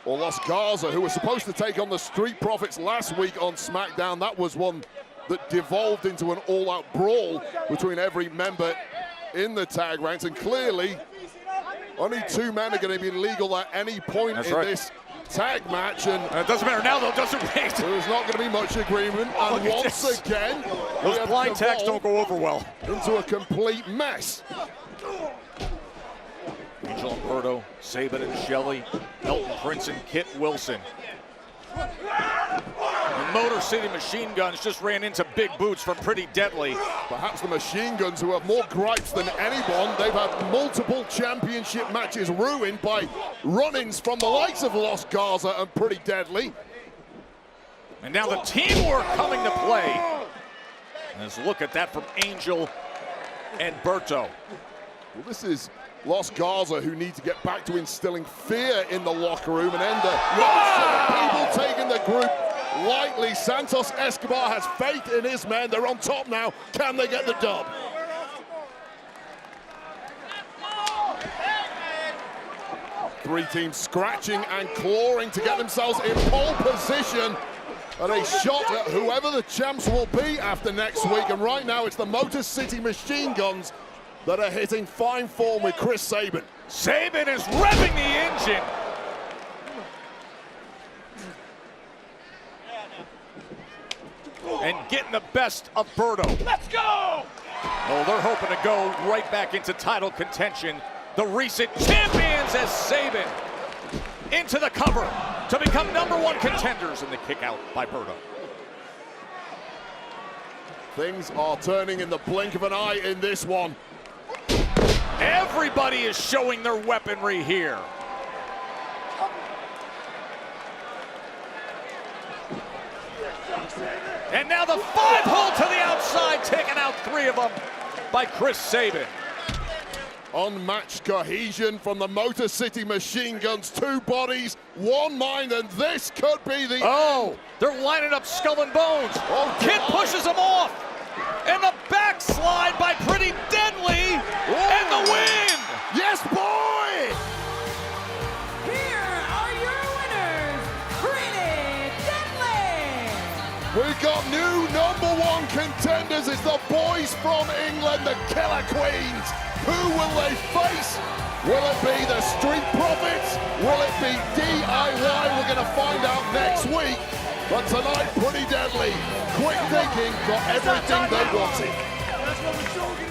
or Los Garza, who were supposed to take on the Street Profits last week on SmackDown. That was one that devolved into an all-out brawl between every member in the tag ranks, and clearly only two men are going to be legal at any point this tag match, and it doesn't matter now though, doesn't it? There's not going to be much agreement, and once again, those blind tags don't go over well. Into a complete mess. Angel Umberto, Sabin and Shelley, Elton Prince and Kit Wilson. The Motor City Machine Guns just ran into Big Boots from Pretty Deadly. Perhaps the Machine Guns, who have more gripes than anyone. They've had multiple championship matches ruined by run-ins from the likes of Los Garza and Pretty Deadly. And now the teamwork coming to play. Let's look at that from Angel and Berto. Well, this is Los Garza, who need to get back to instilling fear in the locker room, and end people taking the group lightly. Santos Escobar has faith in his men. They're on top now. Can they get the dub? Three teams scratching and clawing to get themselves in pole position at a shot at whoever the champs will be after next week. And right now it's the Motor City Machine Guns that are hitting fine form with Chris Sabin. Sabin is revving the engine. And getting the best of Berto. Let's go! Oh, they're hoping to go right back into title contention. The recent champions as Sabin into the cover to become #1 contenders in the kick out by Berto. Things are turning in the blink of an eye in this one. Everybody is showing their weaponry here. And now the 5-hole to the outside, taking out 3 of them by Chris Sabin. Unmatched cohesion from the Motor City Machine Guns. 2 bodies, 1 mind, and this could be the end. They're lining up Skull and Bones. Kid pushes them off. And the backslide by Pretty Deadly. And the win. Yes, boy! Here are your winners, Pretty Deadly. We've got new #1 contenders. It's the boys from England, the Killer Queens. Who will they face? Will it be the Street Profits? Will it be DIY? We're going to find out next week. But tonight, Pretty Deadly, quick thinking, got everything they wanted.